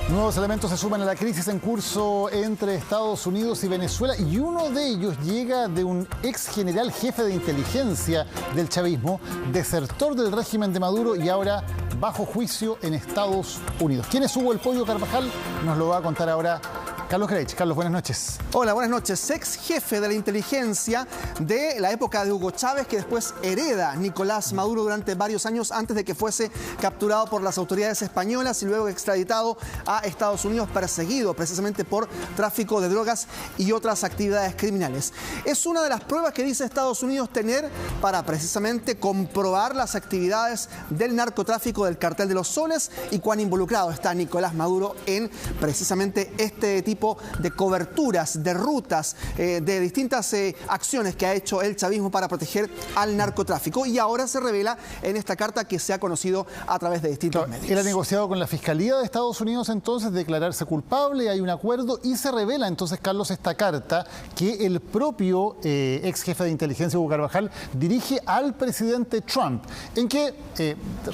Nuevos elementos se suman a la crisis en curso entre Estados Unidos y Venezuela y uno de ellos llega de un ex general jefe de inteligencia del chavismo, desertor del régimen de Maduro y ahora bajo juicio en Estados Unidos. ¿Quién es Hugo El Pollo Carvajal? Nos lo va a contar ahora Carlos Grech. Carlos, buenas noches. Hola, buenas noches. Ex jefe de la inteligencia de la época de Hugo Chávez, que después hereda Nicolás Maduro durante varios años antes de que fuese capturado por las autoridades españolas y luego extraditado a Estados Unidos, perseguido precisamente por tráfico de drogas y otras actividades criminales. Es una de las pruebas que dice Estados Unidos tener para precisamente comprobar las actividades del narcotráfico del Cartel de los Soles y cuán involucrado está Nicolás Maduro en precisamente este tipo de coberturas, de rutas, de distintas acciones que ha hecho el chavismo para proteger al narcotráfico. Y ahora se revela en esta carta que se ha conocido a través de distintos medios. Él ha negociado con la Fiscalía de Estados Unidos entonces declararse culpable, hay un acuerdo y se revela entonces, Carlos, esta carta que el propio ex jefe de inteligencia, Hugo Carvajal, dirige al presidente Trump, en que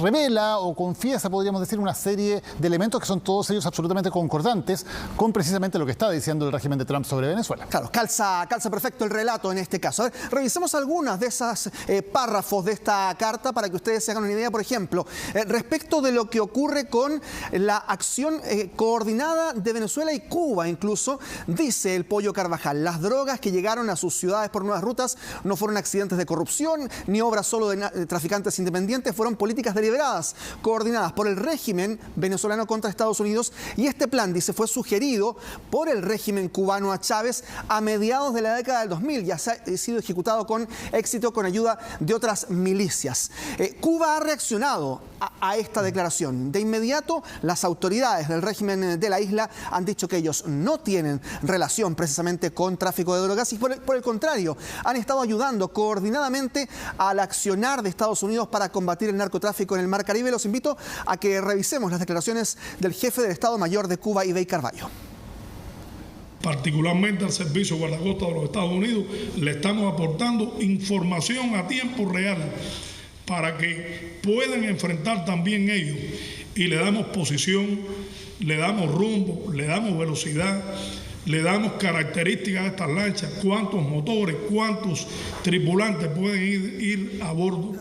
revela o confiesa, podríamos decir, una serie de elementos que son todos ellos absolutamente concordantes con precisamente lo que está diciendo el régimen de Trump sobre Venezuela. Claro, calza perfecto el relato en este caso. A ver, revisemos algunas de esas párrafos de esta carta para que ustedes se hagan una idea. Por ejemplo, respecto de lo que ocurre con la acción coordinada de Venezuela y Cuba, incluso, dice el Pollo Carvajal: las drogas que llegaron a sus ciudades por nuevas rutas no fueron accidentes de corrupción ni obras solo de traficantes independientes, fueron políticas deliberadas, coordinadas por el régimen venezolano contra Estados Unidos, y este plan, dice, fue sugerido por el régimen cubano a Chávez a mediados de la década del 2000. Ya ha sido ejecutado con éxito con ayuda de otras milicias. Cuba ha reaccionado a esta declaración. De inmediato, las autoridades del régimen de la isla han dicho que ellos no tienen relación precisamente con tráfico de drogas y por el contrario, han estado ayudando coordinadamente al accionar de Estados Unidos para combatir el narcotráfico en el Mar Caribe. Los invito a que revisemos las declaraciones del jefe del Estado Mayor de Cuba, Ivey Carballo. Particularmente al Servicio Guardacosta de los Estados Unidos, le estamos aportando información a tiempo real para que puedan enfrentar también ellos, y le damos posición, le damos rumbo, le damos velocidad, le damos características de estas lanchas, cuántos motores, cuántos tripulantes pueden ir a bordo.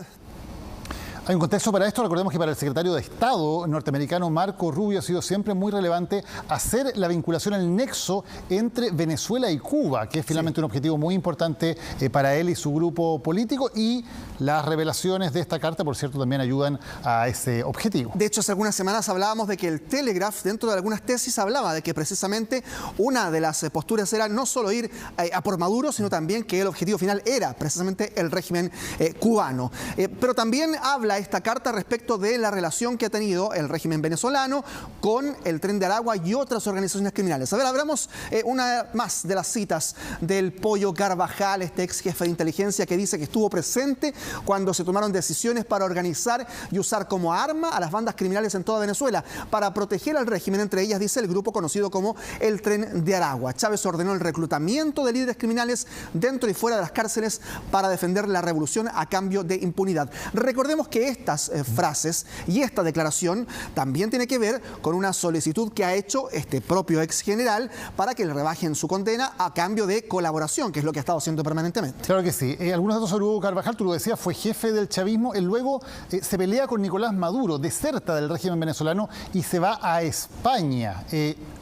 Hay un contexto para esto. Recordemos que para el secretario de Estado norteamericano Marco Rubio ha sido siempre muy relevante hacer la vinculación, el nexo entre Venezuela y Cuba, que es finalmente un objetivo muy importante para él y su grupo político, y las revelaciones de esta carta, por cierto, también ayudan a ese objetivo. De hecho, hace algunas semanas hablábamos de que el Telegraph, dentro de algunas tesis, hablaba de que precisamente una de las posturas era no solo ir a por Maduro, sino también que el objetivo final era precisamente el régimen cubano. Pero también habla esta carta respecto de la relación que ha tenido el régimen venezolano con el Tren de Aragua y otras organizaciones criminales. A ver, hablamos una más de las citas del Pollo Carvajal, este ex jefe de inteligencia, que dice que estuvo presente cuando se tomaron decisiones para organizar y usar como arma a las bandas criminales en toda Venezuela para proteger al régimen, entre ellas, dice, el grupo conocido como el Tren de Aragua. Chávez ordenó el reclutamiento de líderes criminales dentro y fuera de las cárceles para defender la revolución a cambio de impunidad. Recordemos que estas frases y esta declaración también tiene que ver con una solicitud que ha hecho este propio ex general para que le rebajen su condena a cambio de colaboración, que es lo que ha estado haciendo permanentemente. Claro que sí. Algunos datos sobre Hugo Carvajal, tú lo decías, fue jefe del chavismo, él luego se pelea con Nicolás Maduro, deserta del régimen venezolano y se va a España.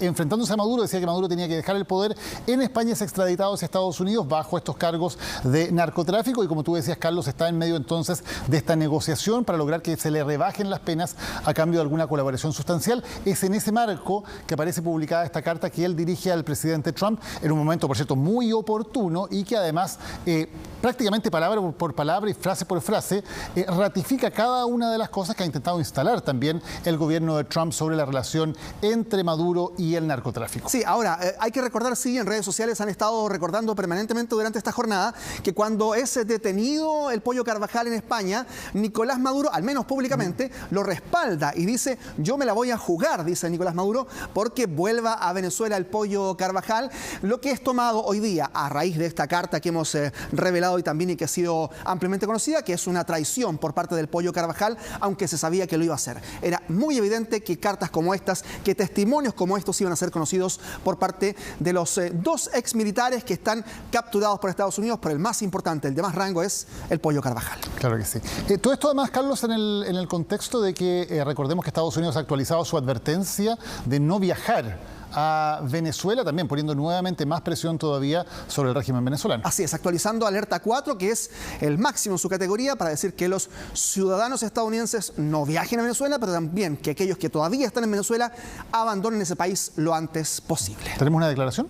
Enfrentándose a Maduro, decía que Maduro tenía que dejar el poder. En España es extraditado hacia Estados Unidos bajo estos cargos de narcotráfico y, como tú decías, Carlos, está en medio entonces de esta negociación para lograr que se le rebajen las penas a cambio de alguna colaboración sustancial. Es en ese marco que aparece publicada esta carta que él dirige al presidente Trump en un momento, por cierto, muy oportuno, y que además prácticamente palabra por palabra y frase por frase ratifica cada una de las cosas que ha intentado instalar también el gobierno de Trump sobre la relación entre Maduro y el narcotráfico. Sí, ahora hay que recordar, sí, en redes sociales han estado recordando permanentemente durante esta jornada que cuando es detenido el Pollo Carvajal en España, Nicolás Maduro, al menos públicamente, lo respalda y dice: yo me la voy a jugar, dice Nicolás Maduro, porque vuelva a Venezuela el Pollo Carvajal. Lo que es tomado hoy día a raíz de esta carta que hemos revelado declarado y también y que ha sido ampliamente conocida, que es una traición por parte del Pollo Carvajal, aunque se sabía que lo iba a hacer. Era muy evidente que cartas como estas, que testimonios como estos iban a ser conocidos por parte de los dos exmilitares que están capturados por Estados Unidos, pero el más importante, el de más rango, es el Pollo Carvajal. Claro que sí. Todo esto además, Carlos, en el contexto de que recordemos que Estados Unidos ha actualizado su advertencia de no viajar a Venezuela, también poniendo nuevamente más presión todavía sobre el régimen venezolano. Así es, actualizando alerta 4, que es el máximo en su categoría, para decir que los ciudadanos estadounidenses no viajen a Venezuela, pero también que aquellos que todavía están en Venezuela abandonen ese país lo antes posible. ¿Tenemos una declaración?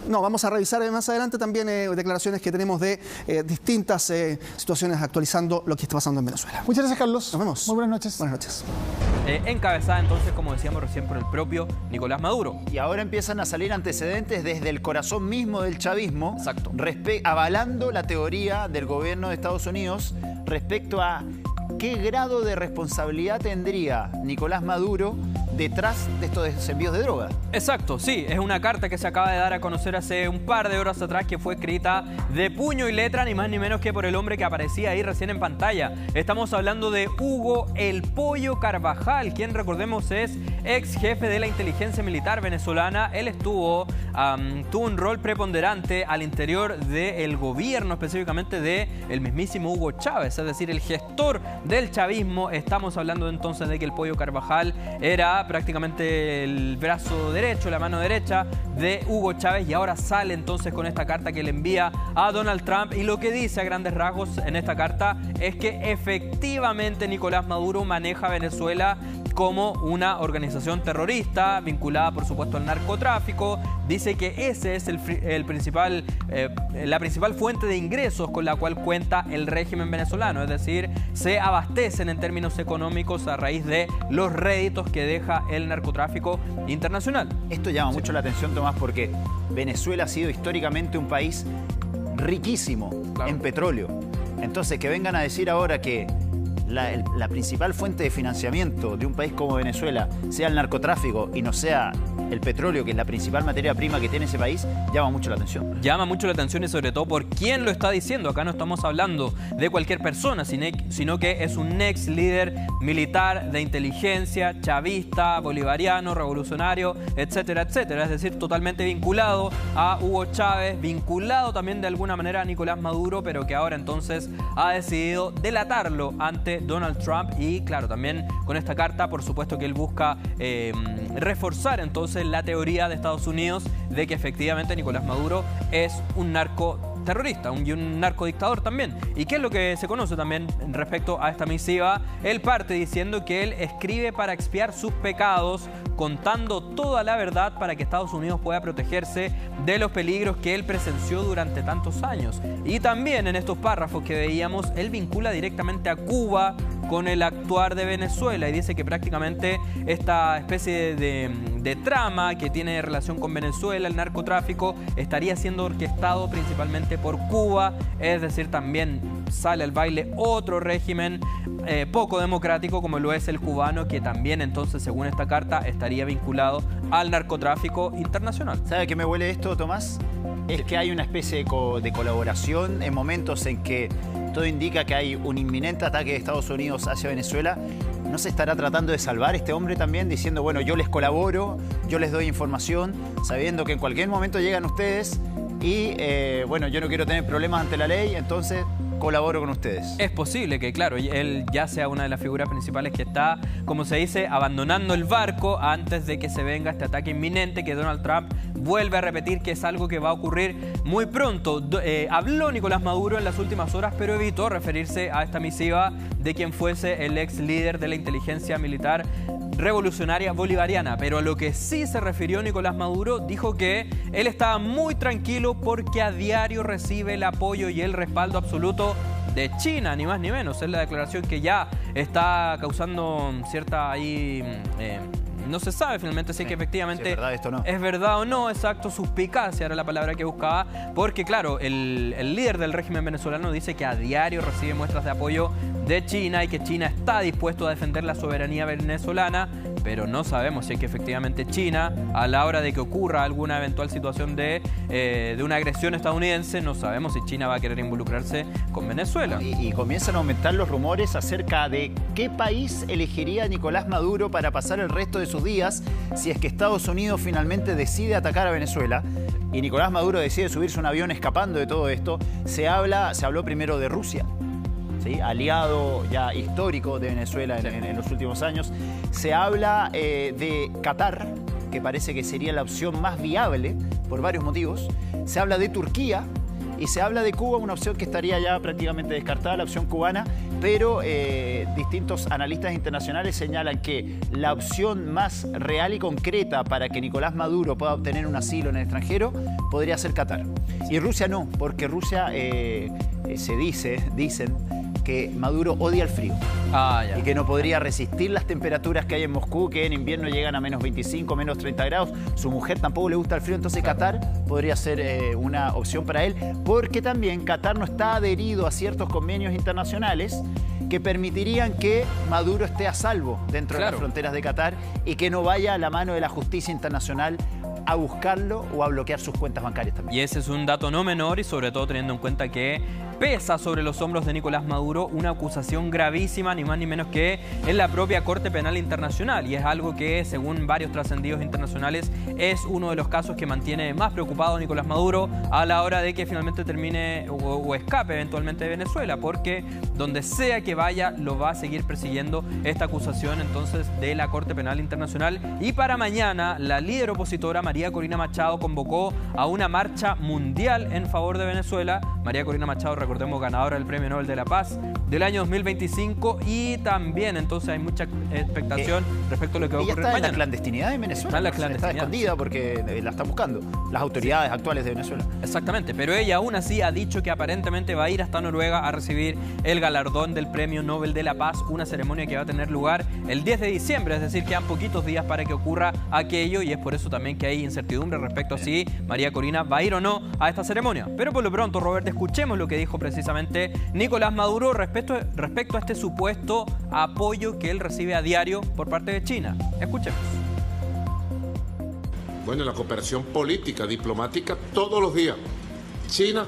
No, vamos a revisar más adelante también declaraciones que tenemos de distintas situaciones actualizando lo que está pasando en Venezuela. Muchas gracias, Carlos. Nos vemos. Muy buenas noches. Buenas noches. Encabezada entonces, como decíamos recién, por el propio Nicolás Maduro. Y ahora empiezan a salir antecedentes desde el corazón mismo del chavismo, Exacto, avalando la teoría del gobierno de Estados Unidos respecto a qué grado de responsabilidad tendría Nicolás Maduro detrás de estos envíos de droga. Exacto, sí, es una carta que se acaba de dar a conocer hace un par de horas atrás, que fue escrita de puño y letra, ni más ni menos que por el hombre que aparecía ahí recién en pantalla. Estamos hablando de Hugo El Pollo Carvajal, quien, recordemos, es ex jefe de la inteligencia militar venezolana. Él tuvo un rol preponderante al interior del gobierno, específicamente del mismísimo Hugo Chávez, es decir, el gestor del chavismo. Estamos hablando entonces de que El Pollo Carvajal era prácticamente el brazo derecho, la mano derecha de Hugo Chávez, y ahora sale entonces con esta carta que le envía a Donald Trump, y lo que dice a grandes rasgos en esta carta es que efectivamente Nicolás Maduro maneja Venezuela como una organización terrorista vinculada, por supuesto, al narcotráfico. Dice que ese es la principal fuente de ingresos con la cual cuenta el régimen venezolano, es decir, se abastecen en términos económicos a raíz de los réditos que deja el narcotráfico internacional. Esto llama mucho la atención, Tomás, porque Venezuela ha sido históricamente un país riquísimo en petróleo. Entonces, que vengan a decir ahora que la principal fuente de financiamiento de un país como Venezuela sea el narcotráfico y no sea el petróleo, que es la principal materia prima que tiene ese país, llama mucho la atención. Llama mucho la atención, y sobre todo por quién lo está diciendo. Acá no estamos hablando de cualquier persona, sino que es un ex líder militar de inteligencia, chavista, bolivariano, revolucionario, etcétera, etcétera. Es decir, totalmente vinculado a Hugo Chávez, vinculado también de alguna manera a Nicolás Maduro, pero que ahora entonces ha decidido delatarlo ante Donald Trump. Y claro, también con esta carta, por supuesto que él busca reforzar entonces la teoría de Estados Unidos de que efectivamente Nicolás Maduro es un narcoterrorista y un narcodictador también. ¿Y qué es lo que se conoce también respecto a esta misiva? Él parte diciendo que él escribe para expiar sus pecados, contando toda la verdad para que Estados Unidos pueda protegerse de los peligros que él presenció durante tantos años. Y también en estos párrafos que veíamos, él vincula directamente a Cuba con el actuar de Venezuela, y dice que prácticamente esta especie de trama que tiene relación con Venezuela, el narcotráfico, estaría siendo orquestado principalmente por Cuba. Es decir, también sale al baile otro régimen poco democrático como lo es el cubano, que también entonces, según esta carta, estaría vinculado al narcotráfico internacional. ¿Sabe a qué me huele esto, Tomás? Es que hay una especie de colaboración en momentos en que todo indica que hay un inminente ataque de Estados Unidos hacia Venezuela. ¿No se estará tratando de salvar este hombre también, diciendo, bueno, yo les colaboro, yo les doy información, sabiendo que en cualquier momento llegan ustedes y, bueno, yo no quiero tener problemas ante la ley, entonces colaboro con ustedes? Es posible que, claro, él ya sea una de las figuras principales que está, como se dice, abandonando el barco antes de que se venga este ataque inminente, que Donald Trump vuelve a repetir que es algo que va a ocurrir muy pronto. Habló Nicolás Maduro en las últimas horas, pero evitó referirse a esta misiva de quien fuese el ex líder de la inteligencia militar revolucionaria bolivariana. Pero a lo que sí se refirió Nicolás Maduro, dijo que él estaba muy tranquilo porque a diario recibe el apoyo y el respaldo absoluto de China, ni más ni menos. Es la declaración que ya está causando cierta ahí... no se sabe finalmente si es que efectivamente si es verdad esto o no. Es verdad o no, exacto, suspicacia era la palabra que buscaba, porque claro, el líder del régimen venezolano dice que a diario recibe muestras de apoyo de China y que China está dispuesto a defender la soberanía venezolana, pero no sabemos si es que efectivamente China, a la hora de que ocurra alguna eventual situación de una agresión estadounidense, no sabemos si China va a querer involucrarse con Venezuela. Y comienzan a aumentar los rumores acerca de qué país elegiría Nicolás Maduro para pasar el resto de sus días si es que Estados Unidos finalmente decide atacar a Venezuela y Nicolás Maduro decide subirse a un avión escapando de todo esto. Se habló primero de Rusia, ¿sí? Aliado ya histórico de Venezuela en los últimos años. Se habla de Qatar, que parece que sería la opción más viable por varios motivos. Se habla de Turquía y se habla de Cuba, una opción que estaría ya prácticamente descartada, la opción cubana, pero distintos analistas internacionales señalan que la opción más real y concreta para que Nicolás Maduro pueda obtener un asilo en el extranjero podría ser Qatar. Y Rusia no, porque Rusia dicen que Maduro odia el frío y que no podría resistir las temperaturas que hay en Moscú, que en invierno llegan a menos 25, menos 30 grados. Su mujer tampoco le gusta el frío, entonces Qatar podría ser una opción para él, porque también Qatar no está adherido a ciertos convenios internacionales que permitirían que Maduro esté a salvo dentro de las fronteras de Qatar y que no vaya a la mano de la justicia internacional a buscarlo o a bloquear sus cuentas bancarias también. Y ese es un dato no menor y sobre todo teniendo en cuenta que pesa sobre los hombros de Nicolás Maduro una acusación gravísima, ni más ni menos que en la propia Corte Penal Internacional. Y es algo que, según varios trascendidos internacionales, es uno de los casos que mantiene más preocupado a Nicolás Maduro a la hora de que finalmente termine o escape eventualmente de Venezuela, porque donde sea que vaya lo va a seguir persiguiendo esta acusación entonces de la Corte Penal Internacional. Y para mañana la líder opositora María Corina Machado convocó a una marcha mundial en favor de Venezuela. María Corina Machado, recordemos, ganadora del Premio Nobel de la Paz del año 2025, y también entonces hay mucha expectación respecto a lo que va a ocurrir mañana. Ella está en la clandestinidad en Venezuela. Está en la clandestinidad. Está escondida porque la están buscando las autoridades actuales de Venezuela. Exactamente, pero ella aún así ha dicho que aparentemente va a ir hasta Noruega a recibir el galardón del Premio Nobel de la Paz, una ceremonia que va a tener lugar el 10 de diciembre, es decir, quedan poquitos días para que ocurra aquello, y es por eso también que hay incertidumbre respecto a si María Corina va a ir o no a esta ceremonia. Pero por lo pronto, Roberto, escuchemos lo que dijo precisamente Nicolás Maduro respecto a este supuesto apoyo que él recibe a diario por parte de China. Escuchemos. Bueno, la cooperación política, diplomática, todos los días. China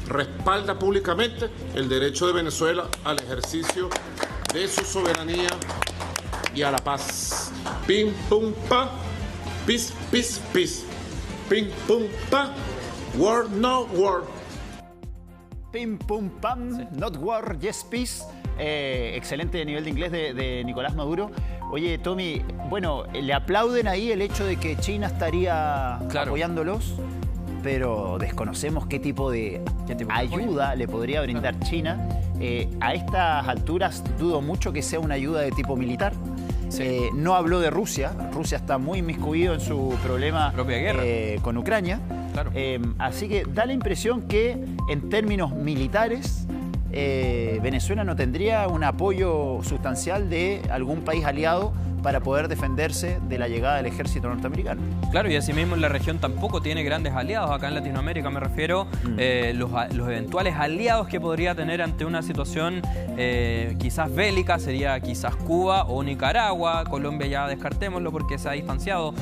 respalda públicamente el derecho de Venezuela al ejercicio de su soberanía y a la paz. Pim, pum, pa. Peace, peace, peace. Pim, pum, pa. War, no war. Pim, pum, pam. Sí. Not war, yes, peace. Excelente nivel de inglés de Nicolás Maduro. Oye, Tommy, bueno, le aplauden ahí el hecho de que China estaría apoyándolos, pero desconocemos qué tipo de ayuda le podría brindar China. A estas alturas dudo mucho que sea una ayuda de tipo militar. Sí. No habló de Rusia. Rusia está muy inmiscuido en su problema con Ucrania. Claro. Así que da la impresión que en términos militares Venezuela no tendría un apoyo sustancial de algún país aliado para poder defenderse de la llegada del ejército norteamericano. Claro, y asimismo en la región tampoco tiene grandes aliados, acá en Latinoamérica me refiero, los eventuales aliados que podría tener ante una situación quizás bélica sería quizás Cuba o Nicaragua. Colombia ya descartémoslo porque se ha distanciado